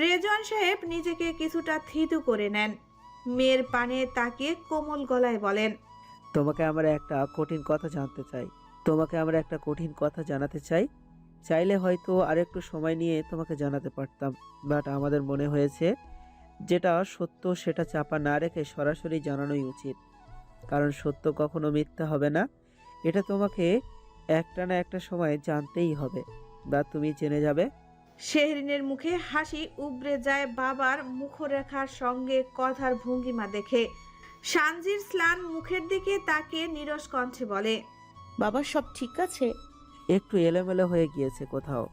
রেজওয়ান সাহেব নিজেকে কিছুটা থিতু করে নেন। মেয়ের পানে তাকিয়ে কোমল গলায় বলেন, তোমাকে আমরা একটা কঠিন কথা জানতে চাই। তোমাকে আমরা একটা কঠিন কথা জানাতে চাই। চাইলে হয়তো আরেকটু সময় নিয়ে তোমাকে জানাতে পারতাম, বাট আমাদের মনে হয়েছে যেটা সত্য সেটা চাপা না রেখে সরাসরি জানানোই উচিত। কারণ সত্য কখনো মিথ্যা হবে না। এটা তোমাকে একটা না একটা সময় জানতেই হবে, বা তুমি জেনে যাবে। শেহরিনের মুখে হাসি উবড়ে যায় বাবার মুখরেখার সঙ্গে কথার ভঙ্গিমা দেখে। সানজির স্লান মুখের দিকে তাকিয়ে নীরস কণ্ঠে বলে, বাবা সব ঠিক আছে? একটু এলোমেলো হয়ে গিয়েছে কোথাও।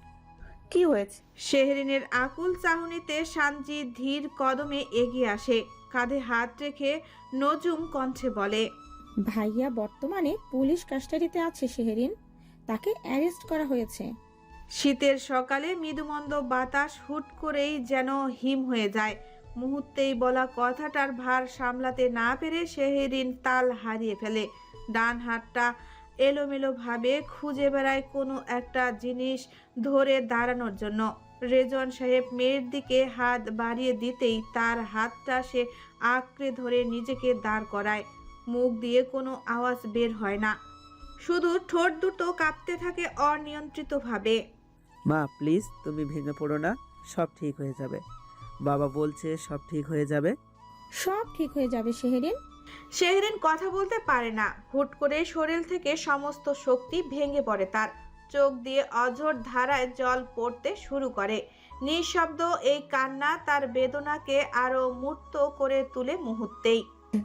কি হয়েছে? শেহরিনের আকুল চাহনিতে সানজি ধীর কদমে এগিয়ে আসে। কাঁধে হাত রেখে নজুম কণ্ঠে বলে, ভাইয়া বর্তমানে পুলিশ কাস্টাডিতে আছে শেহরিন, তাকে অ্যারেস্ট করা হয়েছে। শীতের সকালে মৃদুমন্দ বাতাস হুট করেই যেন হিম হয়ে যায়। মুহূর্তেই বলা কথাটার ভার সামলাতে না পেরে শেহরিন তাল হারিয়ে ফেলে। ডান হাতটা এলোমেলো ভাবে খুঁজে বেড়ায় কোনো একটা জিনিস ধরে দাঁড়ানোর জন্য। রেজওয়ান সাহেব মেয়ের দিকে হাত বাড়িয়ে দিতেই তার হাতটা সে আঁকড়ে ধরে নিজেকে দাঁড় করায়। মুখ দিয়ে কোনো আওয়াজ বের হয় না, শুধু ঠোঁট দুটো কাঁপতে থাকে অনিয়ন্ত্রিতভাবে। মা প্লিজ, তুমি ভেঙে পড়ো না, সব ঠিক হয়ে যাবে। বাবা বলছে সব ঠিক হয়ে যাবে। সব ঠিক হয়ে যাবে শেহরিন। শেহরিন কথা বলতে পারে না। হুট করে শরীর থেকে সমস্ত শক্তি ভেঙে পড়ে তার। চোখ দিয়ে অঝোর ধারায় জল পড়তে শুরু করে। নিঃশব্দ এই কান্না তার বেদনাকে আরো মূর্ত করে তুলে মুহূর্তেই।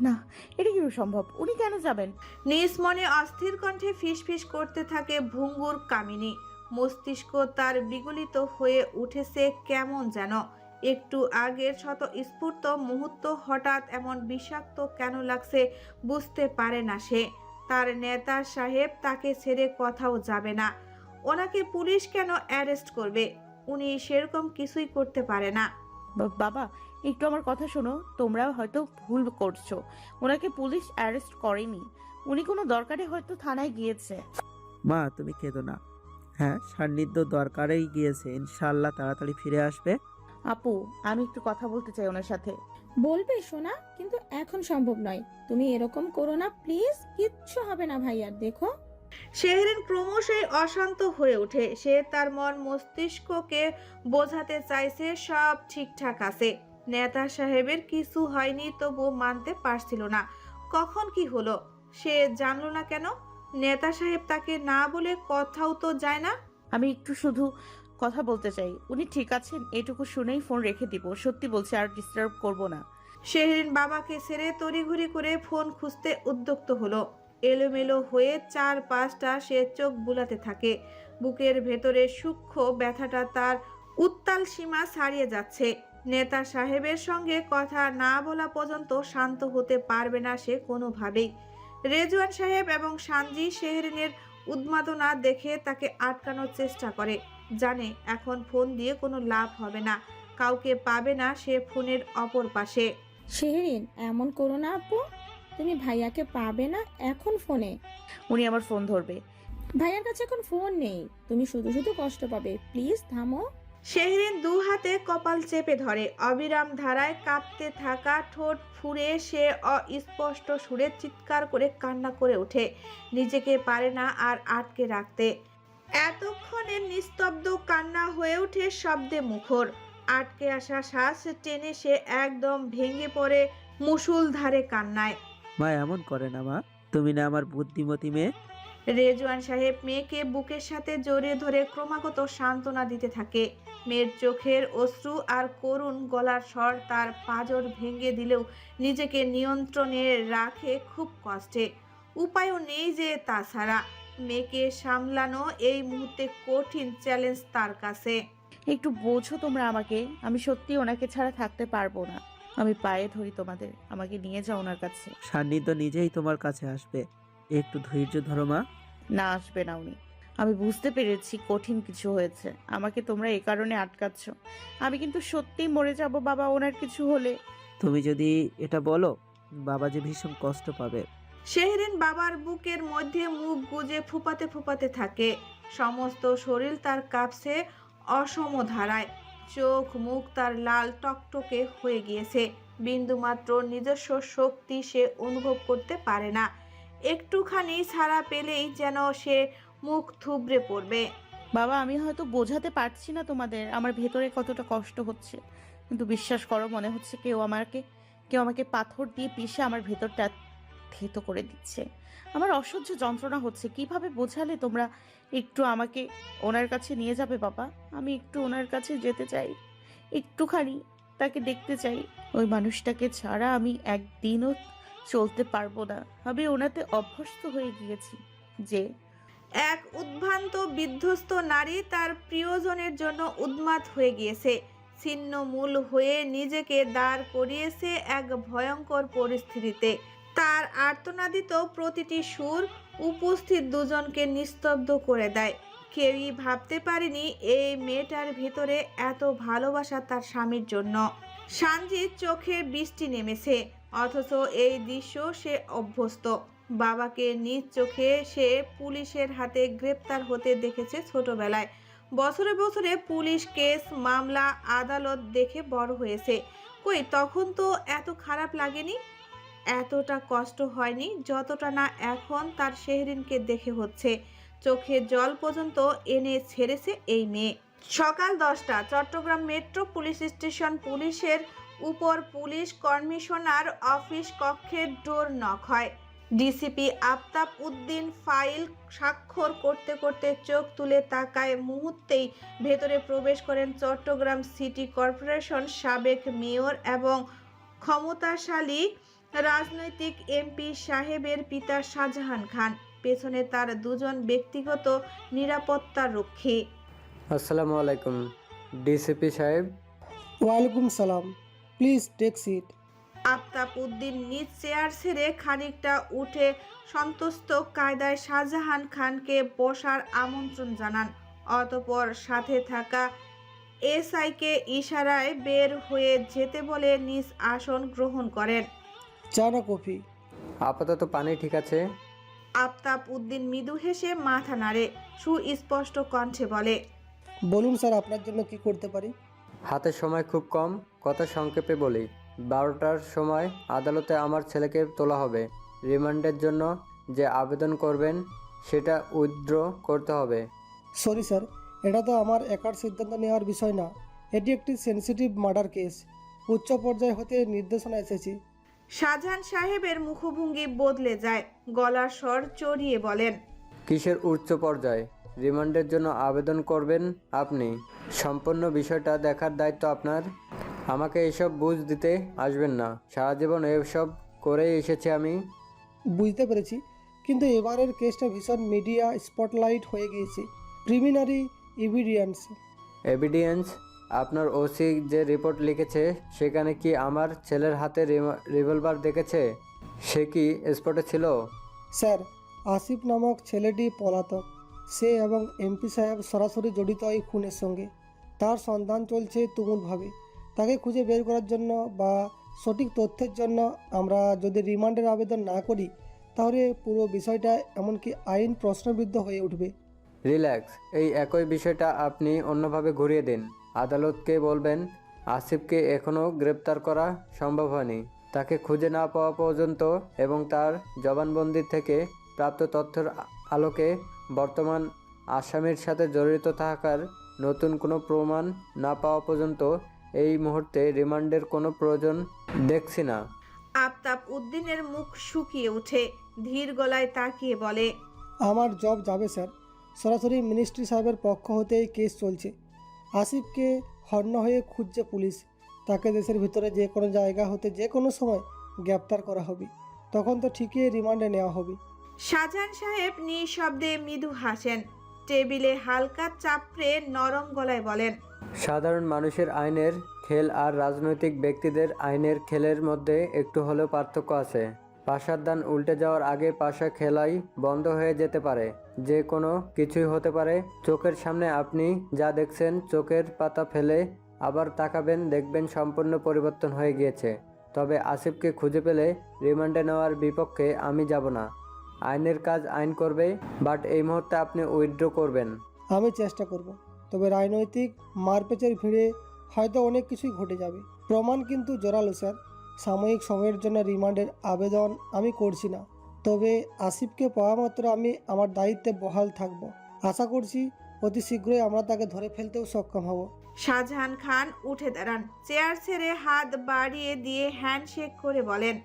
না, এটা কি সম্ভব? উনি কেন যাবেন? নিজ মনে অস্থির কণ্ঠে ফিসফিস করতে থাকে ভঙ্গুর কামিনী। মস্তিষ্ক তার বিগলিত হয়ে উঠেছে কেমন যেন। একটু আগের স্বতঃস্ফূর্ত মুহূর্ত হঠাৎ এমন বিষাক্ত কেন লাগছে বুঝতে পারে না সে। তার নেতা সাহেব তাকে ছেড়ে কোথাও যাবে না। ওনাকে পুলিশ কেন অ্যারেস্ট করবে? উনি সেরকম কিছুই করতে পারে না। বাবা একটু আমার কথা শোনো। তোমরা হয়তো ভুল করছো, ওনাকে পুলিশ অ্যারেস্ট করেনি। উনি কোনো দরকারে হয়তো থানায় গিয়েছে। মা তুমি কেঁদো না। হ্যাঁ, সান্নিধ্য দরকারেই গিয়েছে, ইনশাআল্লাহ তাড়াতাড়ি ফিরে আসবে। আপু, আমি একটু কথা বলতে চাই ওনার সাথে। বলবে সোনা, কিন্তু এখন সম্ভব নয়। তুমি এরকম করো না প্লিজ, কিচ্ছু হবে না ভাইয়ার, দেখো। শেহরিন ক্রমশই অশান্ত হয়ে ওঠে। সে তার মন মস্তিষ্ককে বোঝাতে চাইছে সব ঠিকঠাক আছে। নেতা সাহেবের কিছু হয়নি, তবু মানতে পারছিল না। কখন কি হলো সে জানলো না কেন? নেতা সাহেব তাকে না বলে কোথাও তো যায় না। আমি একটু শুধু কথা বলতে চাই। উনি ঠিক আছেন এটুকু শুনেই ফোন রেখে দিব। সত্যি বলছি, আর ডিস্টার্ব করব না। শেহরিন বাবাকে ছেড়ে তড়িঘড়ি করে ফোন খুঁজতে উদ্যক্ত হলো। এলোমেলো হয়ে চারপাশটা সে চোখ বুলাতে থাকে। বুকের ভেতরে সূক্ষ্ম ব্যথাটা তার উত্তাল সীমা ছাড়িয়ে যাচ্ছে। নেতা সাহেবের সঙ্গে কথা না বলা পর্যন্ত শান্ত হতে পারবে না সে কোনোভাবেই। রেজওয়ান সাহেব এবং সানজি শেহরিনের উন্মাদনা দেখে তাকে আটকানোর চেষ্টা করে। জানে এখন ফোন দিয়ে কোনো লাভ হবে না, কাউকে পাবে না সে ফোনের অপর পাশে। শেহরিন, এমন করো না আপু, তুমি ভাইয়াকে পাবে না এখন ফোনে। উনি আমার ফোন ধরবে। ভাইয়ার কাছে এখন ফোন নেই, তুমি শুধু শুধু কষ্ট পাবে, প্লিজ থামো। শেহরিন দু হাতে কপাল চেপে ধরে। অবিরাম ধারায় কাঁপতে থাকা ঠোঁট ফুঁড়ে সে অস্পষ্ট সুরে চিৎকার করে কান্না করে ওঠে। নিজেকে পারে না আর আটকে রাখতে। এতক্ষণে নিস্তব্ধ কান্না হয়ে ওঠে শব্দে মুখর। আটকে আসা শ্বাস টেনে সে একদম ভেঙে পড়ে মুষলধারে কান্নায়। মা এমন করে না মা, তুমি না আমার বুদ্ধিমতী মেয়ে। রেজওয়ান সাহেব মেয়েকে বুকের সাথে জড়িয়ে ধরে ক্রমাগত সান্ত্বনা দিতে থাকে। মেয়ের চোখের অশ্রু আর করুণ গলার স্বর তার পাঁজর ভেঙে দিলেও নিজেকে নিয়ন্ত্রণে রাখে খুব কষ্টে। উপায়ও নেই যে তাছাড়া। মেয়েকে সামলানো এই মুহূর্তে কঠিন চ্যালেঞ্জ তার কাছে। একটু বোঝো তোমরা আমাকে। আমি সত্যি ওনাকে ছাড়া থাকতে পারবো না। আমি পায়ে ধরি তোমাদের, আমাকে নিয়ে যাও ওনার কাছে। সান্নিধ্য নিজেই তোমার কাছে আসবে, একটু ধৈর্য ধরো মা। না, আসবে না উনি। আমি বুঝতে পেরেছি কঠিন কিছু হয়েছে, আমাকে তোমরা এই কারণে আটকাচ্ছ। আমি কিন্তু সত্যিই মরে যাব বাবা ওনার কিছু হলে। তুমি যদি এটা বলো, বাবা যে ভীষণ কষ্ট পাবে। শেহরিন বাবার বুকের মধ্যে মুখ গুজে ফুপাতে ফুপাতে থাকে। সমস্ত শরীর তার কাঁপছে অসম ধারায়। চোখ মুখ তার লাল টকটকে হয়ে গিয়েছে। বিন্দুমাত্র নিজস্ব শক্তি সে অনুভব করতে পারে না। একটুখানি ছাড়া পেলেই যেন সে মুখ থুবড়ে পড়বে। বাবা, আমি হয়তো বোঝাতে পারছি না তোমাদের আমার ভেতরে কতটা কষ্ট হচ্ছে, কিন্তু বিশ্বাস করো, মনে হচ্ছে কেউ আমাকে পাথর দিয়ে পিষে আমার ভেতরটা থেতো করে দিচ্ছে। আমার অসহ্য যন্ত্রণা হচ্ছে। কিভাবে বোঝালে তোমরা একটু আমাকে ওনার কাছে নিয়ে যাবে বাবা? আমি একটু ওনার কাছে যেতে চাই, একটুখানি তাকে দেখতে চাই। ওই মানুষটাকে ছাড়া আমি একদিনও চলতে পারবো না। আমি ওনাতে অভ্যস্ত হয়ে গিয়েছি। যে এক উদ্ভ্রান্ত বিধ্বস্ত নারী তার প্রিয়জনের জন্য উন্মাদ হয়ে গিয়েছে, ছিন্নমূল হয়ে নিজেকে দাঁড় করিয়েছে এক ভয়ঙ্কর পরিস্থিতিতে। তার আর্তনাদিত প্রতিটি সুর উপস্থিত দুজনকে নিস্তব্ধ করে দেয়। কেউই ভাবতে পারেনি এই মেয়েটার ভিতরে এত ভালোবাসা তার স্বামীর জন্য। সানজির চোখে বৃষ্টি নেমেছে, অথচ এই দৃশ্য সে অভ্যস্ত। বাবাকে নিজ চোখে সে পুলিশের হাতে গ্রেপ্তার হতে দেখেছে ছোটবেলায়। বছরে বছরে পুলিশ কেস মামলা আদালত দেখে বড় হয়েছে। কই তখন তো এত খারাপ লাগেনি, এতটা কষ্ট হয়নি যতটা না এখন তার শেহরিনকে দেখে হচ্ছে। চোখে জল পর্যন্ত এনে ছেড়েছে এই মেয়ে। সকাল 10টা, চট্টগ্রাম মেট্রো পুলিশ স্টেশন। পুলিশের উপর পুলিশ কমিশনার অফিস কক্ষের ডোর নক হয়। ডিসিপি আফতাব উদ্দিন ফাইল স্বাক্ষর করতে করতে চোখ তুলে তাকায়। মুহূর্তেই ভেতরে প্রবেশ করেন চট্টগ্রাম সিটি কর্পোরেশন সাবেক মেয়র এবং ক্ষমতাশালী রাজনৈতিক এমপি সাহেবের পিতা শাহজাহান খান। পেছনে তার দুজন ব্যক্তিগত নিরাপত্তা রক্ষী। আসসালামু আলাইকুম ডিসিপি সাহেব। ওয়ালাইকুম সালাম, please take seat. Aftab Uddin নিজ চেয়ার ছেড়ে খানিকটা উঠে সন্তুষ্ট কায়দায় শাহজাহান খানকে বসার আমন্ত্রণ জানান। অতঃপর সাথে থাকা এসআইকে ইশারায় বের হয়ে যেতে বলে নিজ আসন গ্রহণ করেন। চা না কফি? আপাতত পানি ঠিক আছে। আফতাব উদ্দিন মৃদু হেসে মাথা নাড়ে, সুস্পষ্ট কণ্ঠে বলে, বলুন স্যার, আপনার জন্য কি করতে পারি? হাতে সময় খুব কম, কথা সংক্ষেপে বলি। 12টার সময় আদালতে আমার ছেলেকে তোলা হবে। রিমান্ডের জন্য যে আবেদন করবেন সেটা উইথড্র করতে হবে। সরি স্যার, এটা তো আমার একার সিদ্ধান্ত নেওয়ার বিষয় না। এটি একটি সেনসিটিভ মার্ডার কেস। উচ্চ পর্যায়ে হতে নির্দেশনা এসেছে। শাহজাহান সাহেবের মুখভঙ্গি বদলে যায়, গলার স্বর চড়িয়ে বলেন, কিসের উচ্চ পর্যায়ে? রিমান্ডের জন্য আবেদন করবেন আপনি, সম্পূর্ণ বিষয়টা দেখার দায়িত্ব আপনার। আমাকে এসব বুঝ দিতে আসবেন না, সারা জীবন এসব করেই এসেছি আমি। বুঝতে পেরেছি, কিন্তু এবারের কেসটা ভীষণ মিডিয়া স্পটলাইট হয়ে গিয়েছে। Preliminary evidence? আপনার ওসি যে রিপোর্ট লিখেছে সেখানে কি আমার ছেলের হাতে রিভলভার দেখেছে? সে কি স্পটে ছিল? স্যার, আসিফ নামক ছেলেটি পলাতক। সে এবং এমপি সাহেব সরাসরি জড়িত এই খুনের সঙ্গে। তার সন্ধান চলছে তুমুলভাবে। তাকে খুঁজে বের করার জন্য বা সঠিক তথ্যের জন্য আমরা যদি রিমান্ডের আবেদন না করি, তাহলে পুরো বিষয়টা এমনকি আইন প্রশ্নবিদ্ধ হয়ে উঠবে। রিল্যাক্স, এই একই বিষয়টা আপনি অন্যভাবে ঘুরিয়ে দিন। আদালতকে বলবেন আসিফকে এখনও গ্রেপ্তার করা সম্ভব হয়নি। তাকে খুঁজে না পাওয়া পর্যন্ত এবং তার জবানবন্দি থেকে প্রাপ্ত তথ্যের আলোকে বর্তমান আসামির সাথে জড়িত থাকার নতুন কোনো প্রমাণ না পাওয়া পর্যন্ত এই মুহূর্তে রিমান্ডের কোনো প্রয়োজন দেখছি না। আফতাব উদ্দিনের মুখ শুকিয়ে ওঠে, ধীর গলায় তাকিয়ে বলে, আমার জব যাবে স্যার। সরাসরি মিনিস্ট্রি সাহেবের পক্ষ হতে এই কেস চলছে। আসিফকে হন্য হয়ে খুঁজছে পুলিশ। তাকে দেশের ভিতরে যে কোনো জায়গা হতে যে কোনো সময় গ্রেপ্তার করা হবে। তখন তো ঠিকই রিমান্ডে নেওয়া হবে। শাহজাহান সাহেব নিঃশব্দে মৃদু হাসেন, টেবিলে হালকা চাপড়ে নরম গলায় বলেন, সাধারণ মানুষের আইনের খেল আর রাজনৈতিক ব্যক্তিদের আইনের খেলের মধ্যে একটু হলেও পার্থক্য আছে। পাশার দান উল্টে যাওয়ার আগে পাশা খেলাই বন্ধ হয়ে যেতে পারে। যে কোনো কিছুই হতে পারে। চোখের সামনে আপনি যা দেখছেন, চোখের পাতা ফেলে আবার তাকাবেন, দেখবেন সম্পূর্ণ পরিবর্তন হয়ে গিয়েছে। তবে আসিফকে খুঁজে পেলে রিমান্ডে নেওয়ার বিপক্ষে আমি যাব না। আইনের কাজ আইন করবে, বাট এই মুহূর্তে আপনি উইথড্র করবেন। আমি চেষ্টা করব, তবে রাজনৈতিক মারপেচের ভিড়ে হয়তো অনেক কিছুই ঘটে যাবে। প্রমাণ কিন্তু জোরালো স্যার। সাময়িক সময়ের জন্য রিমান্ডের আবেদন আমি করছি না, তবে আসিফকে পাওয়া মাত্র আমি আমার দায়িত্বে বহাল থাকব। আশা করছি অতি শীঘ্রই আমরা তাকে ধরে ফেলতেও সক্ষম হব। শাহজাহান খান উঠে দাঁড়ান, চেয়ার ছেড়ে হাত বাড়িয়ে দিয়ে হ্যান্ডশেক করে বলেন,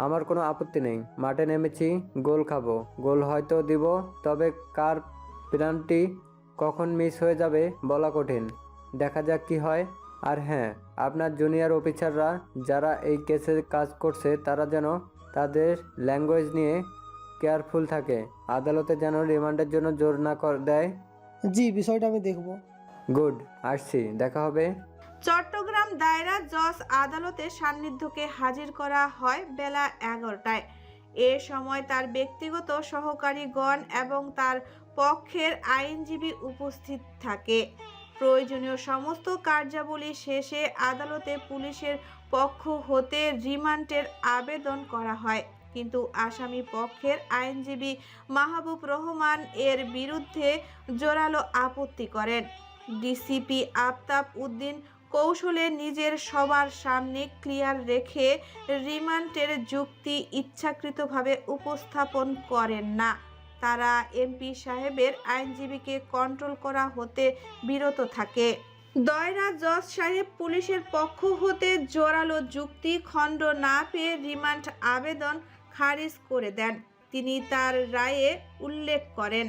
আমার কোনো আপত্তি নেই। মাঠে নেমেছি, গোল খাবো, গোল হয়তো দিব, তবে কার প্ল্যানটি কখন মিস হয়ে যাবে বলা কঠিন। দেখা যাক কি হয়। আর হ্যাঁ, আপনার জুনিয়র অফিসাররা যারা এই কেসে কাজ করছে তারা যেন তাদের ল্যাঙ্গুয়েজ নিয়ে কেয়ারফুল থাকে। আদালতে যেন রিমান্ডের জন্য জোর না দেয়। জি, বিষয়টা আমি দেখব। গুড, আসছি, দেখা হবে। চট্টগ্রাম দায়রা জজ আদালতে সান্নিধ্যকে হাজির করা হয় বেলা 11টায়। এ সময় তার ব্যক্তিগত সহকারীগণ এবং তার পক্ষের আইনজীবী উপস্থিত থাকে। প্রয়োজনীয় সমস্ত কার্যাবলী শেষে আদালতে পুলিশের পক্ষ হতে রিমান্ডের আবেদন করা হয়, কিন্তু আসামি পক্ষের আইনজীবী মাহবুব রহমান এর বিরুদ্ধে জোরালো আপত্তি করেন। ডিসিপি আফতাব উদ্দিন কৌশলে নিজের সবার সামনে ক্লিয়ার রেখে রিমান্ডের যুক্তি ইচ্ছাকৃতভাবে উপস্থাপন করেন না। তারা এমপি সাহেবের আইনজীবীকে কন্ট্রোল করা হতে বিরত থাকে। দায়রা জজ সাহেব পুলিশের পক্ষ হতে জোরালো যুক্তি খণ্ড না পেয়ে রিমান্ড আবেদন খারিজ করে দেন। তিনি তার রায়ে উল্লেখ করেন,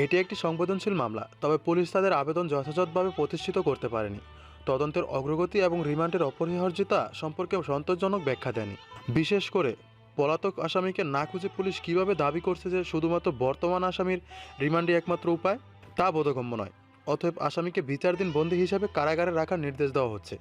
এটি একটি সংবেদনশীল মামলা, তবে পুলিশ তাদের আবেদন যথাযথভাবে প্রতিষ্ঠিত করতে পারেনি। তদন্তের অগ্রগতি এবং রিমান্ডের অপরিহার্যতা সম্পর্কে সন্তোষজনক ব্যাখ্যা দেয়নি। বিশেষ করে পলাতক আসামিকে না খুঁজে পুলিশ কিভাবে দাবি করছে যে শুধুমাত্র বর্তমান আসামির রিমান্ডই একমাত্র উপায়, তা বোধগম্য নয়। অতএব আসামিকে বিচারদিন বন্দী হিসাবে কারাগারে রাখার নির্দেশ দেওয়া হচ্ছে।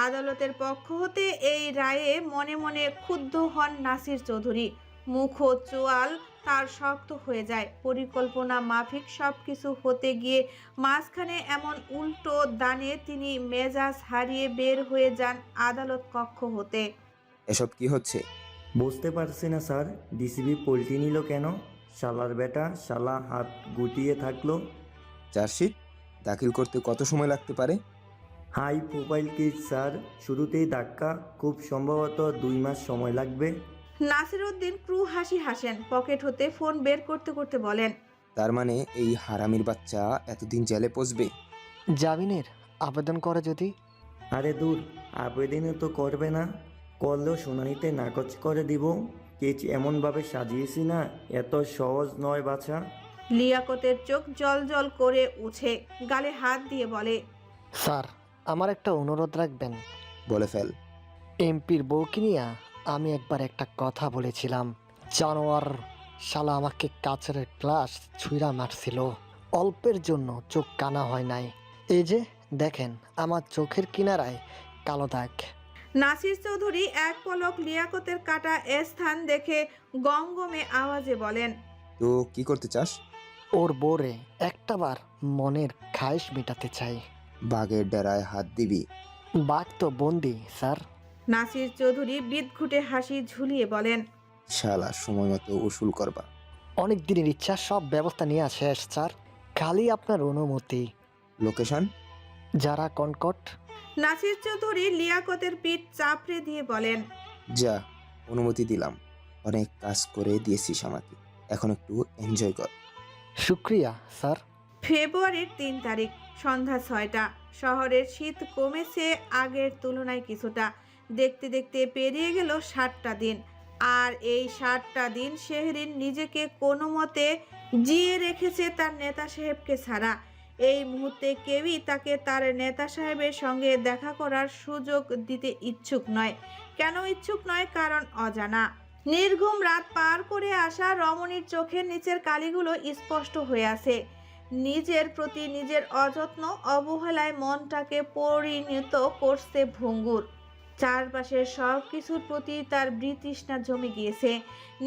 আদালতের পক্ষ হতে এই রায়ে মনে মনে ক্ষুব্ধ হন নাসির চৌধুরী। মুখ ও চোয়াল তার শক্ত হয়ে যায়। পরিকল্পনা মাফিক সবকিছু হতে গিয়ে মাঝখানে এমন উল্টো দানে তিনি মেজাজ হারিয়ে বের হয়ে যান আদালত কক্ষ হতে। এসব কি হচ্ছে? বুঝতে পারছি না স্যার, ডিসিবি পল্টি নিল কেন? শালার বেটা, শালা হাত গুটিয়ে থাকলো। চার্জশিট দাখিল করতে কত সময় লাগতে পারে? হাই প্রোফাইল কেস স্যার, শুরুতেই ধাক্কা, খুব সম্ভবত 2 মাস সময় লাগবে। নাসির উদ্দিন ক্রু হাসি হাসেন, পকেট হতে ফোন বের করতে করতে বলেন, তার মানে এই হারামির বাচ্চা এতদিন জেলে পচবে? জামিনের আবেদন করে যদি? আরে দূর, আবেদনও তো করবে না, করলেও শুনানিতে নাকচ করে দিব। কেচ এমনভাবে সাজিয়েছি না, এত সহজ নয় বাছা। লিয়াকতের চোখ জল জল করে উঠে, গালে হাত দিয়ে বলে, স্যার, আমার একটা অনুরোধ রাখবেন। বলে ফেল। এমপির বউকে নিয়ে আমি একবার একটা কথা বলেছিলাম। জানোয়ার শালা আমাকে কাচের গ্লাস ছুঁড়া মারছিল। অল্পের জন্য চোখ কানা হয় নাই। এই যে দেখেন, আমার চোখের কিনারায় কালো দাগ। নাসির চৌধুরী এক পলক লিয়াকতের কাটা স্থান দেখে গমগমে আওয়াজে বলেন, তো কি করতে চাস? ওর বোরে একটাবার মনের খায়েশ মেটাতে চাই। বাঘের ডেরায় হাত দিবি? বাঘ তো বন্দি স্যার। নাসির চৌধুরী বিদঘুটে হাসি ঝুলিয়ে বলেন, শালা সময় মতো উসুল করবা। অনেক দিনের ইচ্ছা, সব ব্যবস্থা নিয়ে শেষ স্যার, খালি আপনার অনুমতি। লোকেশন? যারা কনকট। নাসির চৌধুরী লিয়াকতের পিঠ চাপড়ে দিয়ে বলেন, যা, অনুমতি দিলাম। অনেক কাজ করে দিয়েছিস আমাকে, এখন একটু এনজয় কর। শুক্রিয়া স্যার। ফেব্রুয়ারির 3 তারিখ সন্ধ্যা 6টা। শহরের শীত কমেছে আগের তুলনায় কিছুটা। দেখতে দেখতে পেরিয়ে গেল 7টা দিন। আর এই 7টা দিন শেহরিন নিজেকে কোনো মতে জিয়ে রেখেছে তার নেতা সাহেবকে ছাড়া। এই মুহূর্তে কেউই তাকে তার নেতা সাহেবের সঙ্গে দেখা করার সুযোগ দিতে ইচ্ছুক নয়। কেন ইচ্ছুক নয়? কারণ অজানা। নির্ঘুম রাত পার করে আসা রমণীর চোখের নিচের কালিগুলো স্পষ্ট হয়ে আছে। নিজের প্রতি নিজের অযত্ন অবহেলায় মনটাকে পরিণত করছে ভঙ্গুর। চারপাশের সব কিছুর প্রতি তার বৃতৃষ্ণা জমে গিয়েছে।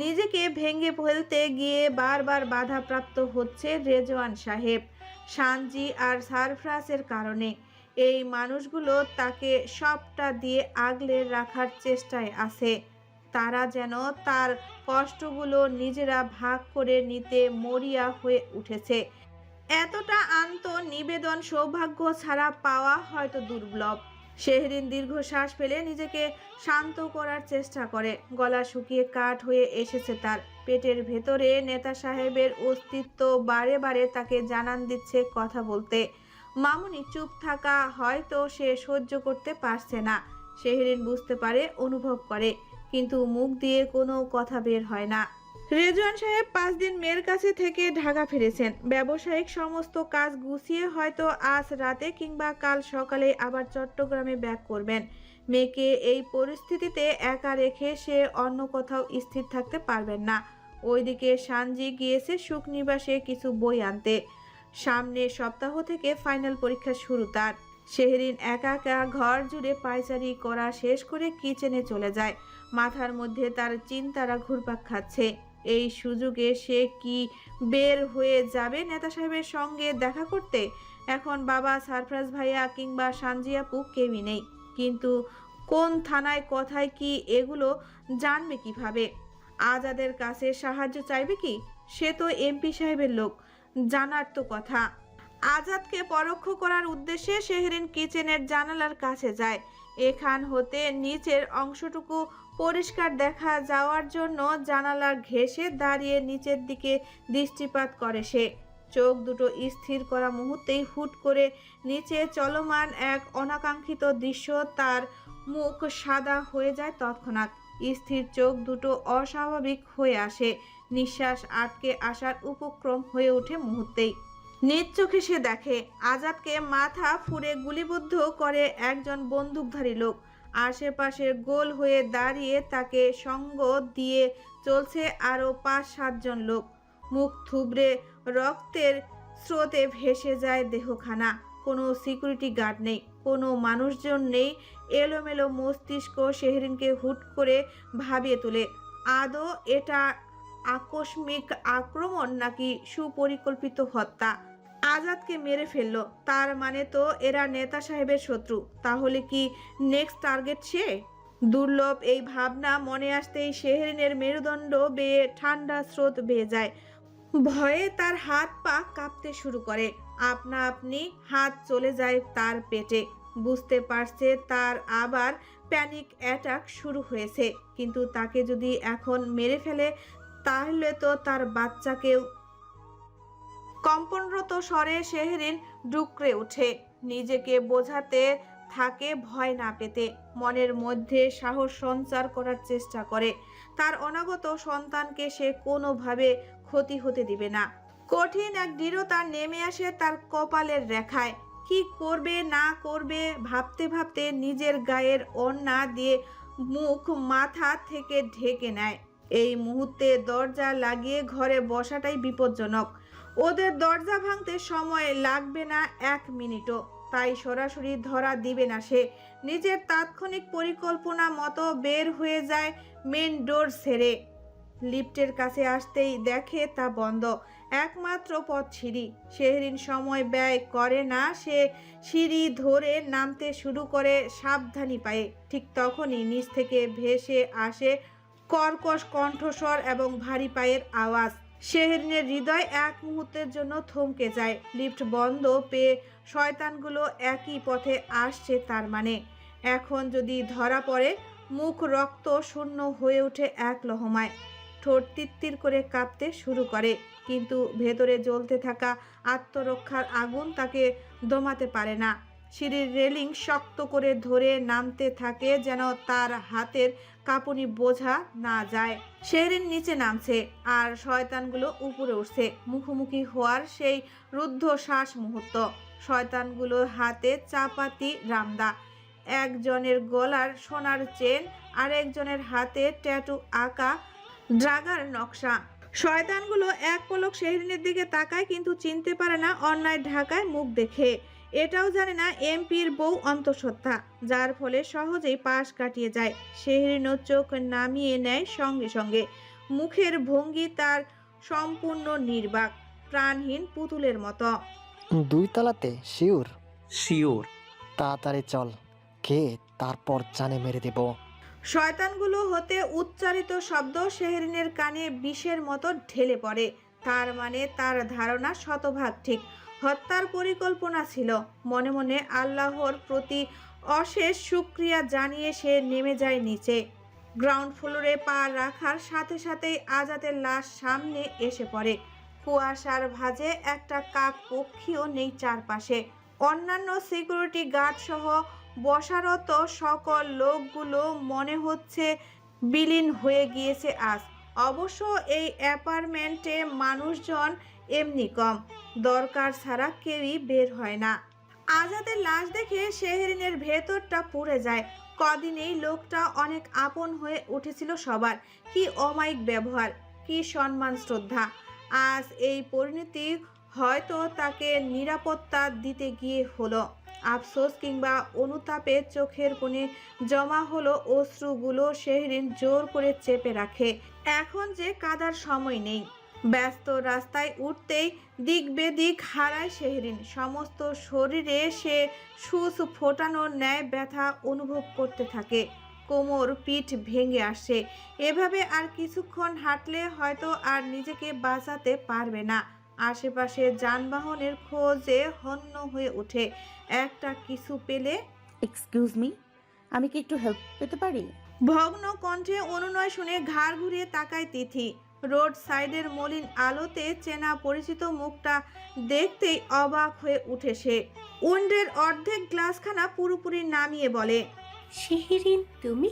নিজেকে ভেঙে ফেলতে গিয়ে বারবার বাধাপ্রাপ্ত হচ্ছে রেজওয়ান সাহেব, সানজি আর সারফরাজের কারণে। এই মানুষগুলো তাকে সবটা দিয়ে আগলে রাখার চেষ্টায় আছে। তারা যেন তার কষ্টগুলো নিজেরা ভাগ করে নিতে মরিয়া হয়ে উঠেছে। এতটা আন্ত নিবেদন সৌভাগ্য ছাড়া পাওয়া হয়তো দুর্লভ। শেহরিন দীর্ঘশ্বাস ফেলে নিজেকে শান্ত করার চেষ্টা করে। গলা শুকিয়ে কাঠ হয়ে এসেছে তার। পেটের ভেতরে নেতা সাহেবের অস্তিত্ব বারে বারে তাকে জানান দিচ্ছে কথা বলতে। মামুনি চুপ থাকা হয়তো সে সহ্য করতে পারছে না। শেহরিন বুঝতে পারে, অনুভব করে, কিন্তু মুখ দিয়ে কোনো কথা বের হয় না। রেজওয়ান সাহেব 5 দিন মেয়ের কাছে থেকে ঢাকা ফিরেছেন। ব্যবসায়িক সমস্ত কাজ গুছিয়ে হয়তো আজ রাতে কিংবা কাল সকালে আবার চট্টগ্রামে ব্যাক করবেন। মেয়েকে এই পরিস্থিতিতে একা রেখে সে অন্য কোথাও স্থির থাকতে পারবেন না। ওইদিকে সানজি গিয়েছে সুখনিবাসে কিছু বই আনতে। সামনের সপ্তাহ থেকে ফাইনাল পরীক্ষা শুরু তার। শেহরিন একা একা ঘর জুড়ে পায়চারি করা শেষ করে কিচেনে চলে যায়। মাথার মধ্যে তার চিন্তারা ঘুরপাক খাচ্ছে। এই সুযোগে সে কি বের হয়ে যাবে নেতা সাহেবের সঙ্গে দেখা করতে? এখন বাবা, সারফরাজ ভাইয়া কিংবা সানজি আপু কেউই নেই। কিন্তু কোন থানায় কোথায় কি এগুলো জানবে কিভাবে? আজাদের কাছে সাহায্য চাইবে কি? সে তো এমপি সাহেবের লোক, জানার তো কথা। আজাদকে পরোক্ষ করার উদ্দেশ্যে শেহরিন কিচেনের জানালার কাছে যায়। এখান হতে নিচের অংশটুকু পরিষ্কার দেখা যাওয়ার জন্য জানালা ঘেঁষে দাঁড়িয়ে নিচের দিকে দৃষ্টিপাত করে সে। চোখ দুটো স্থির করা মুহূর্তেই হুট করে নিচে চলমান এক অনাকাঙ্ক্ষিত দৃশ্য তার মুখ সাদা হয়ে যায় তৎক্ষণাৎ। স্থির চোখ দুটো অস্বাভাবিক হয়ে আসে। নিঃশ্বাস আটকে আসার উপক্রম হয়ে ওঠে মুহূর্তেই। নিজ চোখে সে দেখে আজাদকে মাথা ফুঁড়ে গুলিবিদ্ধ করে একজন বন্দুকধারী লোক। আশেপাশের গোল হয়ে দাঁড়িয়ে তাকে সঙ্গ দিয়ে চলছে আরও 5-7 জন লোক। মুখ থুবড়ে রক্তের স্রোতে ভেসে যায় দেহখানা। কোনো সিকিউরিটি গার্ড নেই, কোনো মানুষজন নেই। এলোমেলো মস্তিষ্ক শেহরিনকে হুট করে ভাবিয়ে তোলে, আদৌ এটা আকস্মিক আক্রমণ নাকি সুপরিকল্পিত হত্যা? আজাদকে মেরে ফেললো, তার মানে তো এরা নেতা সাহেবের শত্রু। তাহলে কি নেক্সট টার্গেট সে? দুর্লভ এই ভাবনা মনে আসতেই শেহরিনের মেরুদণ্ড বেয়ে ঠান্ডা স্রোত বেয়ে যায়। ভয়ে তার হাত পা কাঁপতে শুরু করে। আপনা আপনি হাত চলে যায় তার পেটে। বুঝতে পারছে তার আবার প্যানিক অ্যাটাক শুরু হয়েছে। কিন্তু তাকে যদি এখন মেরে ফেলে তাহলে তো তার বাচ্চাকেও। কম্পনরত স্বরে শেহরিন ডুকরে ওঠে। নিজেকে বোঝাতে থাকে ভয় না পেতে। মনের মধ্যে সাহস সঞ্চার করার চেষ্টা করে। তার অনাগত সন্তানকে সে কোনোভাবে ক্ষতি হতে দিবে না। কঠিন এক দৃঢ়তা নেমে আসে তার কপালের রেখায়। কি করবে না করবে ভাবতে ভাবতে নিজের গায়ের ওড়না দিয়ে মুখ মাথা থেকে ঢেকে নেয়। এই মুহূর্তে দরজা লাগিয়ে ঘরে বসাটাই বিপজ্জনক। ওদের দরজা ভাঙতে সময় লাগবে না 1 মিনিটও। তাই সরাসরি ধরা দিবে না সে। নিজের তাৎক্ষণিক পরিকল্পনা মতো বের হয়ে যায় মেন ডোর ছেড়ে। লিফটের কাছে আসতেই দেখে তা বন্ধ। একমাত্র পথ সিঁড়ি। শেহরিন সময় ব্যয় করে না। সে সিঁড়ি ধরে নামতে শুরু করে সাবধানী পায়ে। ঠিক তখনই নিচ থেকে ভেসে আসে কর্কশ কণ্ঠস্বর এবং ভারী পায়ের আওয়াজ। শেহরিনের হৃদয় এক মুহূর্তের জন্য থমকে যায়। লিফট বন্ধ পেয়ে শয়তানগুলো একই পথে আসছে, তার মানে এখন যদি ধরা পড়ে। মুখ রক্ত শূন্য হয়ে ওঠে এক লহমায়। ঠোঁট তিত্তির করে কাঁপতে শুরু করে। কিন্তু ভেতরে জ্বলতে থাকা আত্মরক্ষার আগুন তাকে দমাতে পারে না। সিঁড়ির রেলিং শক্ত করে ধরে নামতে থাকে যেন তার হাতের কাঁপুনি বোঝা না যায়। শেহরিন নিচে নামছে আর শয়তানগুলো উপরে উঠছে। মুখোমুখি হওয়ার সেই রুদ্ধ শ্বাস মুহূর্ত। শয়তানগুলোর হাতে চাপাতি রামদা, একজনের গলার সোনার চেন, আরেকজনের হাতে ট্যাটু আঁকা ড্রাগার নকশা। শয়তানগুলো এক পলক শেহরিনের দিকে তাকায়, কিন্তু চিনতে পারে না অন্যায় ঢাকায় মুখ দেখে। এটাও জানে না এমপির বউ অন্তঃসত্ত্বা, যার ফলে সহজেই পাশ কাটিয়ে যায়। শেহরিনও চোখ নামিয়ে নেয় সঙ্গে সঙ্গে। মুখের ভঙ্গি তার সম্পূর্ণ নির্বাক, প্রাণহীন পুতুলের মতো। 2 তলাতে শিওর? শিওর। তাড়াতাড়ি চল, কে তারপর জানে মেরে দেব। শয়তানগুলো হতে উচ্চারিত শব্দ শেহরিনের কানে বিষের মতো ঢেলে পড়ে। তার মানে তার ধারণা শতভাগ ঠিক। হত্যার পরিকল্পনা ছিল। মনে মনে আল্লাহর প্রতি অশেষ শুক্রিয়া জানিয়ে সে নেমে যায় নিচে। গ্রাউন্ড ফ্লোরে পা রাখার সাথে সাথেই আজাদের লাশ সামনে এসে পড়ে। কুয়াশার ভাঁজে একটা কাক পক্ষীও নেই চারপাশে। অন্যান্য সিকিউরিটি গার্ড সহ বসারত সকল লোকগুলো মনে হচ্ছে বিলীন হয়ে গিয়েছে আজ। অবশ্য এই অ্যাপার্টমেন্টে মানুষজন এমনি কম, দরকার ছাড়া কেউই বের হয় না। আজাদের লাশ দেখে শেহরিনের ভেতরটা পুড়ে যায়। কদিনেই লোকটা অনেক আপন হয়ে উঠেছিল সবার। কি অমায়িক ব্যবহার, কি সম্মান শ্রদ্ধা। আজ এই পরিণতি হয়তো তাকে নিরাপত্তা দিতে গিয়ে হলো। আফসোস কিংবা অনুতাপে চোখের কোণে জমা হলো অশ্রুগুলো শেহরিন জোর করে চেপে রাখে। এখন যে কাদার সময় নেই। ব্যস্ত রাস্তায় উঠতেই দিক বেদিক হারায় শেহরিন। সমস্ত শরীরে সে সুচ ফোটানোর ন্যায় ব্যথা অনুভব করতে থাকে। কোমর পিঠ ভেঙে আসে। এভাবে আর কিছুক্ষণ হাঁটলে হয়তো আর নিজেকে বাঁচাতে পারবে না। আশেপাশে যানবাহনের খোঁজে হন্য হয়ে ওঠে। একটা কিছু পেলে। এক্সকিউজ মি, আমি কি একটু হেল্প পেতে পারি? ভগ্ন কণ্ঠে অনুনয় শুনে ঘাড় ঘুরিয়ে তাকায় তিথি। রোড সাইডের মলিন আলোতে চেনা পরিচিত মুখটা দেখতেই অবাক হয়ে উঠে সে। উন্ডের অর্ধেক গ্লাসখানা পুরোপুরি নামিয়ে বলে, শেহরিন তুমি?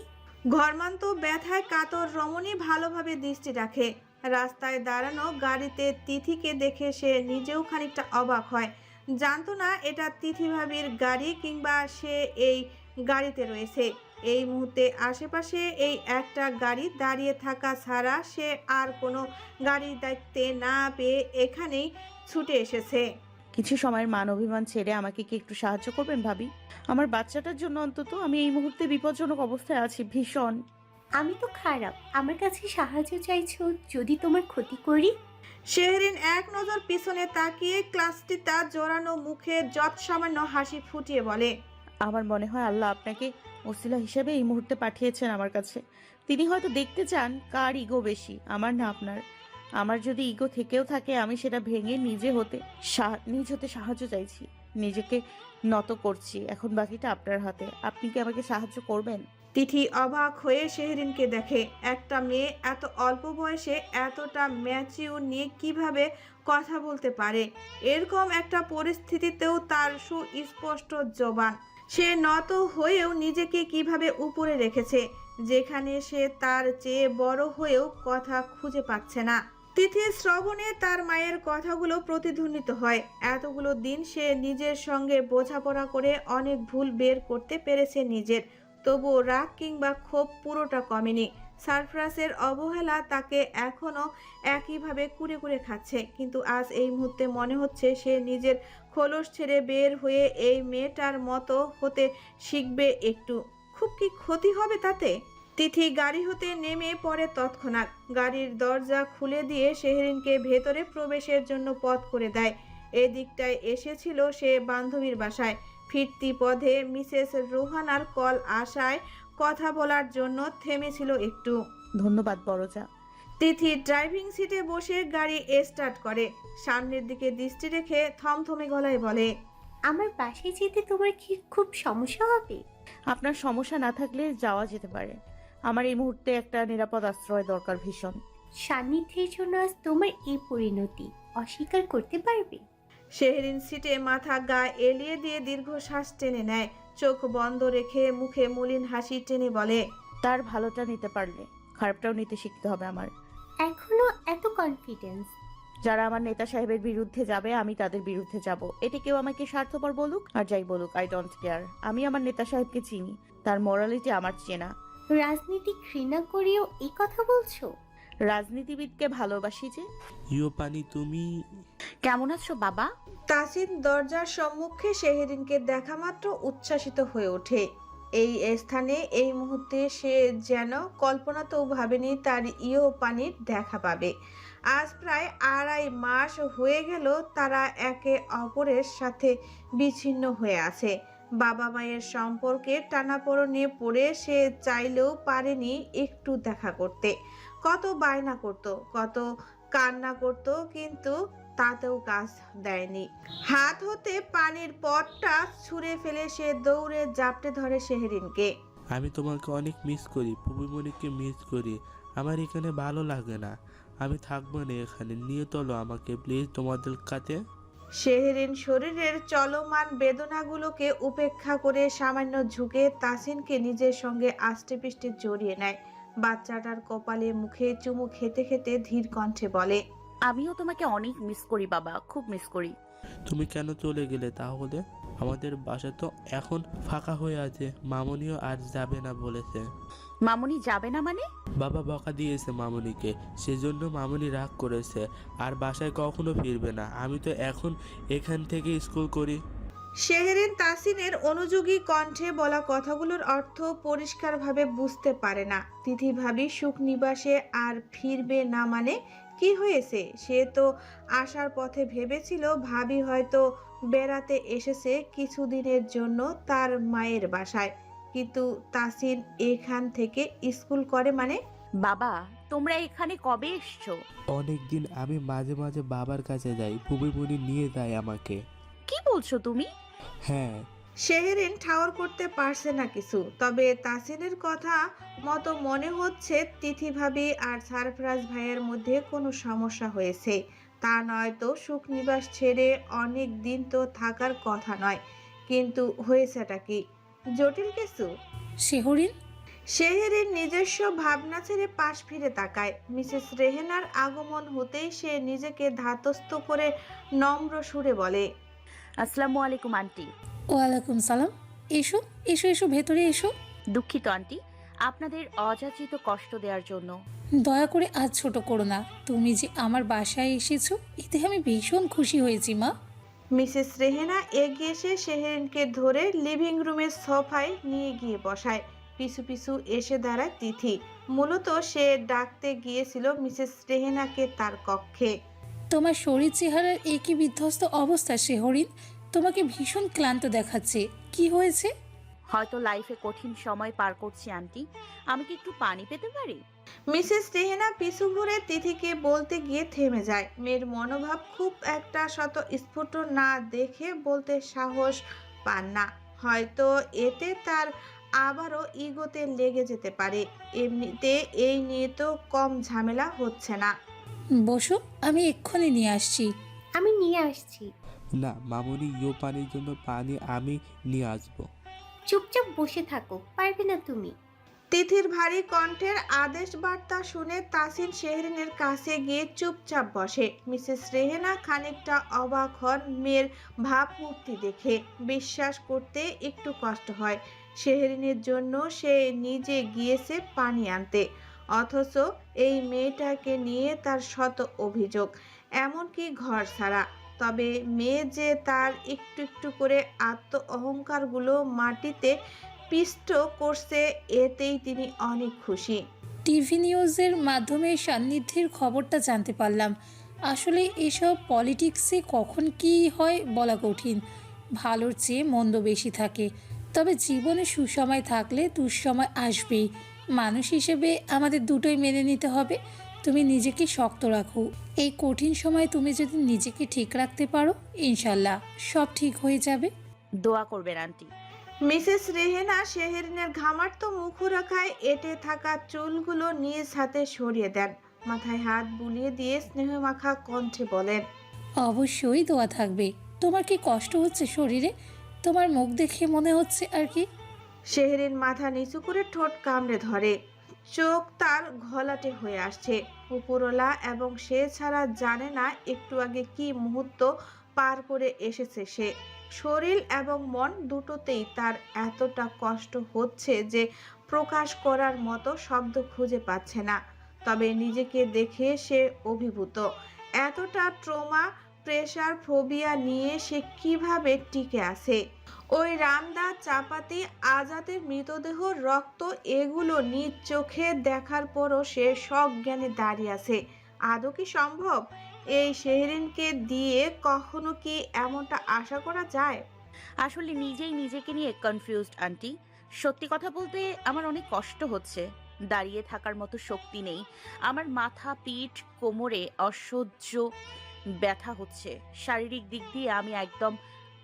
ঘরমান্ত ব্যথায় কাতর রমণী ভালোভাবে দৃষ্টি রাখে। রাস্তায় দাঁড়ানো গাড়িতে তিথিকে দেখে সে নিজেও খানিকটা অবাক হয়। জানতো না এটা তিথি ভাবির গাড়ি কিংবা সে এই গাড়িতে রয়েছে। এই মুহূর্তে আশেপাশে এই একটা গাড়ি দাঁড়িয়ে থাকা ছাড়া সে আর কোনো গাড়ি দেখতে না পেয়ে এখানেই ছুটে এসেছে। কিছু সময়ের মান অভিমান ছেড়ে আমাকে কি একটু সাহায্য করবেন ভাবি? আমার বাচ্চাটার জন্য অন্তত। আমি এই মুহূর্তে বিপজ্জনক অবস্থায় আছি ভীষণ। আমি তো খারাপ, আমার কাছে সাহায্য চাইছো যদি তোমার ক্ষতি করি? শেহরিন এক নজর পিছনে তাকিয়ে ক্লাসটিতা জোরানো মুখে যৎ সামান্য হাসি ফুটিয়ে বলে, আমার মনে হয় আল্লাহ আপনাকে ওসিলা হিসেবে এই মুহূর্তে পাঠিয়েছেন আমার কাছে। তিনি হয়তো দেখতে চান কার ইগো বেশি, আমার না আপনার। আমার যদি ইগো থেকেও থাকে আমি সেটা ভেঙে নিজ হতে সাহায্য চাইছি। নিজেকে নত করছি। এখন বাকিটা আপনার হাতে। আপনি কি আমাকে সাহায্য করবেন? তিথি অবাক হয়ে শেহরিনকে দেখে। একটা মেয়ে এত অল্প বয়সে এতটা ম্যাচিউর নিয়ে কিভাবে কথা বলতে পারে। এরকম একটা পরিস্থিতিতেও তার সুস্পষ্ট জবান। সে নত হয়েও নিজেকে কিভাবে উপরে রেখেছে, যেখানে সে তার চেয়ে বড় হয়েও কথা খুঁজে পাচ্ছে না। তিথির শ্রবণে তার মায়ের কথাগুলো প্রতিধ্বনিত হয়। এতগুলো দিন সে নিজের সঙ্গে বোঝাপড়া করে অনেক ভুল বের করতে পেরেছে নিজের। তবুও রাগ কিংবা ক্ষোভ পুরোটা কমেনি। সারফরাজের অবহেলা তাকে এখনো একইভাবে কুরে কুরে খাচ্ছে। কিন্তু আজ এই মুহূর্তে মনে হচ্ছে সে নিজের খোলস ছেড়ে বের হয়ে এই মেয়েটার মতো হতে শিখবে একটু। খুব কি ক্ষতি হবে তাতে? তিথি গাড়ি হতে নেমে পড়ে তৎক্ষণাৎ। গাড়ির দরজা খুলে দিয়ে শেহরিনকে ভেতরে প্রবেশের জন্য পথ করে দেয়। এদিকটায় এসেছিল সে বান্ধবীর বাসায়। ফিরতি পথে মিসেস রোহানার কল আসায় কথা বলার জন্য থেমেছিল একটু। ধন্যবাদ বড়জা। তিথি ড্রাইভিং সিটে বসে গাড়ি স্টার্ট করে। সামনের দিকে দৃষ্টি রেখে থমথমে গলায় বলে, আমার বাসায় যেতে তোমার কি খুব সমস্যা হবে? আপনার সমস্যা না থাকলে যাওয়া যেতে পারে। আমার এই মুহূর্তে একটা নিরাপদ আশ্রয় দরকার ভীষণ। সান্নিধ্যের জন্য আজ তোমার এই পরিণতি অস্বীকার করতে পারবে? শেহরিন সিটে মাথা গা এলিয়ে দিয়ে দীর্ঘশ্বাস টেনে নেয়। চোখ বন্ধ রেখে মুখে মলিন হাসি টেনে বলে, তার ভালোটা নিতে পারলে খারাপটাও নিতে শিখতে হবে আমার। এখনো এত কনফিডেন্স? যারা আমার নেতা সাহেবের বিরুদ্ধে যাবে আমি তাদের বিরুদ্ধে যাব। এতে কেউ আমাকে স্বার্থপর বলুক আর যাই বলুক, আই ডোন্ট কেয়ার। আমি আমার নেতা সাহেবকে চিনি, তার মোরালিটি আমার চেনা। রাজনীতি ঘৃণা করেও এই কথা বলছো? রাজনীতিবিদকে ভালোবাসি যে। ইয়ো পানি তুমি কেমন আছো বাবা? তাসিন দরজার সম্মুখে শেহরিনকে দেখা মাত্র উচ্ছ্বাসিত হয়ে ওঠে। এই স্থানে এই মুহূর্তে সে যেন কল্পনাতেও ভাবেনি তার ইয়ো পানির দেখা পাবে। আজ প্রায় 2.5 মাস হয়ে গেল তারা একে অপরের সাথে বিচ্ছিন্ন হয়ে আছে। বাবা মায়ের সম্পর্কে টানাপোড়েনে পড়ে সে চাইলেও পারেনি একটু দেখা করতে। কত বায়না করত, কত কান্না করত, কিন্তু তাতেও কাজ দেয়নি। হাত হতে পানির পটটা ছুঁড়ে ফেলে সে দৌড়ে জাপটে ধরে শেহরিনকে। আমি তোমাকে অনেক মিস করি, পুবিমণিকে মিস করি। আমার এখানে ভালো লাগে না, আমি থাকবো না এখানে। নিয়ে চলো আমাকে প্লিজ তোমাদের কাছে। শেহরিন শরীরের চলমান বেদনাগুলোকে উপেক্ষা করে সামান্য ঝুঁকে তাসিনকে নিজের সঙ্গে আষ্টেপৃষ্টে জড়িয়ে নেয়। বাচ্চাটার কপালে মুখে চুমু খেতে খেতে ধীর কণ্ঠে বলে, আমিও তোমাকে অনেক মিস করি বাবা, খুব মিস করি। তুমি কেন চলে গেলে তাহলে? আমাদের বাসা তো এখন ফাঁকা হয়ে আছে, মামনিও আর যাবে না বলেছে। মামুনি যাবে না মানে? বাবা বকা দিয়েছে মামনিকে, সেজন্য মামনি রাগ করেছে আর বাসায় কখনো ফিরবে না। আমি তো এখন এখান থেকে স্কুল করি। শেহরিন তাসিনের অনুযোগী কণ্ঠে বলা কথাগুলোর অর্থ পরিষ্কারভাবে বুঝতে পারে না। তিথি ভাবি সুখ নিবাসে আর ফিরবে না মানে কি হয়েছে? সে তো আসার পথে ভেবেছিল ভাবি হয়তো বেড়াতে এসেছে কিছুদিনের জন্য তার মায়ের বাসায়, কিন্তু তাসিন এখান থেকে স্কুল করে মানে? বাবা তোমরা এখানে কবে এসছো? অনেকদিন। আমি মাঝে মাঝে বাবার কাছে যাই, পুবিমণি নিয়ে যায় আমাকে। কি বলছো তুমি? হ্যাঁ। শেহরিন ঠাওর করতে পারছে না কিছু, তবে তাসিনের কথা মতো মনে হচ্ছে তিথি ভাবি আর সারফরাজ ভাইয়ের মধ্যে কোনো সমস্যা হয়েছে। তা নয়তো সুখ নিবাস ছেড়ে অনেক দিন তো থাকার কথা নয়, কিন্তু হয়েছেটা কি? জটিল কিছু? শেহরিন নিজস্ব ভাবনা ছেড়ে পাশ ফিরে তাকায়। মিসেস রেহেনার আগমন হতেই সে নিজেকে ধাতস্থ করে নম্র সুরে বলে, আসসালামু আলাইকুম আন্টি। ওয়ালাইকুম সালাম। এসো এসো এসো, ভেতরে এসো। দুঃখিত আন্টি, আপনাদের অযাচিত কষ্ট দেওয়ার জন্য। দয়া করে আজ ছোট করো না। তুমি যে আমার বাসায় এসেছো এতে আমি ভীষণ খুশি হয়েছি মা। মিসেস রেহেনা এগিয়ে এসে শেহরিনকে ধরে লিভিং রুমের সোফায় নিয়ে গিয়ে বসায়। পিছু পিছু এসে দাঁড়ায় তিথি। মূলত সে ডাকতে গিয়েছিল মিসেস রেহেনাকে তার কক্ষে। তোমার শরীর চেহারার একই বিধ্বস্ত অবস্থা শেহরিন, তোমাকে ভীষণ ক্লান্ত দেখাচ্ছে। কি হয়েছে? হয়তো লাইফে কঠিন সময় পার করছি আন্টি, আমি কি একটু পানি পেতে পারি? মিসেস রেহেনা পিছু ঘুরে তিথিকে বলতে গিয়ে থেমে যায়। মেয়ের মনোভাব খুব একটা স্ফুট না দেখে বলতে সাহস পান না। হয়তো এতে তার আবারও ইগোতে লেগে যেতে পারে। এমনিতে এই নিয়ে তো কম ঝামেলা হচ্ছে না। বসো, আমি এক্ষুনি নিয়ে আসছি। আমি নিয়ে আসছি। না মামনি, পানির জন্য পানি আমি নিয়ে আসবো। চুপচাপ বসে থাকো, পারবে না তুমি। তিথির ভারী কণ্ঠের আদেশ বার্তা শুনে তাসিন শেহরিনের কাছে গিয়ে চুপচাপ বসে। মিসেস রেহেনা খানিকটা অবাক হন মেয়ের ভাবমূর্তি দেখে। বিশ্বাস করতে একটু কষ্ট হয় শেহরিনের জন্য সে নিজে গিয়েছে পানি আনতে, অথচ এই মেয়েটাকে নিয়ে তার শত অভিযোগ, এমনকি ঘর ছাড়া। তবে মেয়ে যে তার একটু একটু করে আত্ম অহংকারগুলো মাটিতে পিষ্ট করছে, এতেই তিনি অনেক খুশি। টিভি নিউজের মাধ্যমে সান্নিধ্যের খবরটা জানতে পারলাম। আসলে এসব পলিটিক্সে কখন কি হয় বলা কঠিন। ভালোর চেয়ে মন্দ বেশি থাকে, তবে জীবনে সুসময় থাকলে দুঃসময় আসবেই। মানুষ হিসেবে আমাদের দুটোই মেনে নিতে হবে। তুমি নিজেকে শক্ত রাখো। এই কঠিন সময় তুমি যদি নিজেকে ঠিক রাখতে পারো, ইনশাল্লাহ সব ঠিক হয়ে যাবে। দোয়া করবেন আন্টি। মিসেস রেহেনা শেহরিনের ঘামার্ত মুখরাখায় এঁটে থাকা চুলগুলো নিজ হাতে সরিয়ে দেন। মাথায় হাত বুলিয়ে দিয়ে স্নেহমাখা কণ্ঠে বলেন, অবশ্যই দোয়া থাকবে। তোমার কি কষ্ট হচ্ছে শরীরে? তোমার মুখ দেখে মনে হচ্ছে আর কি। শেহরিন মাথা নিচু করে ঠোঁট কামড়ে ধরে। চোখ তার ঘোলাটে হয়ে আসছে। উপরওয়ালা এবং সে ছাড়া জানে না একটু আগে কি মুহূর্ত পার করে এসেছে সে। শরীর এবং মন দুটোতেই তার এতটা কষ্ট হচ্ছে যে প্রকাশ করার মতো শব্দ খুঁজে পাচ্ছে না। তবে নিজেকে দেখে সে অভিভূত। এতটা ট্রমা, প্রেশার, ফোবিয়া নিয়ে সে কিভাবে টিকে আছে? ওই রামদা, চাপাতি, আজাদের মৃতদেহ, রক্ত, এগুলো নিজ চোখে দেখার পরও সে সজ্ঞানে দাঁড়িয়ে আছে। আদৌ কি সম্ভব? এই শেহরিনকে দিয়ে কখনো কি এমনটা আশা করা যায়? আসলে নিজেই নিজেকে নিয়ে কনফিউজড আন্টি। সত্যি কথা বলতে আমার অনেক কষ্ট হচ্ছে। দাঁড়িয়ে থাকার মতো শক্তি নেই আমার। মাথা, পিঠ, কোমরে অসহ্য ব্যথা হচ্ছে, শারীরিক দিক দিয়ে আমি একদম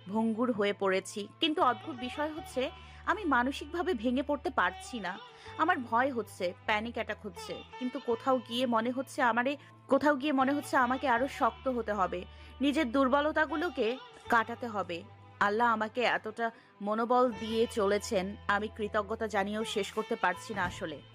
ভঙ্গুর হয়ে পড়েছি। কিন্তু অদ্ভুত বিষয় হচ্ছে আমি মানসিকভাবে ভেঙে পড়তে পারছি না। আমার ভয় হচ্ছে, প্যানিক অ্যাটাক হচ্ছে, কিন্তু কোথাও গিয়ে মনে হচ্ছে আমাকে আরো শক্ত হতে হবে, নিজের দুর্বলতাগুলোকে কাটাতে হবে। আল্লাহ আমাকে এতটা মনোবল দিয়ে চলেছেন, আমি কৃতজ্ঞতা জানিয়েও শেষ করতে পারছি না আসলে।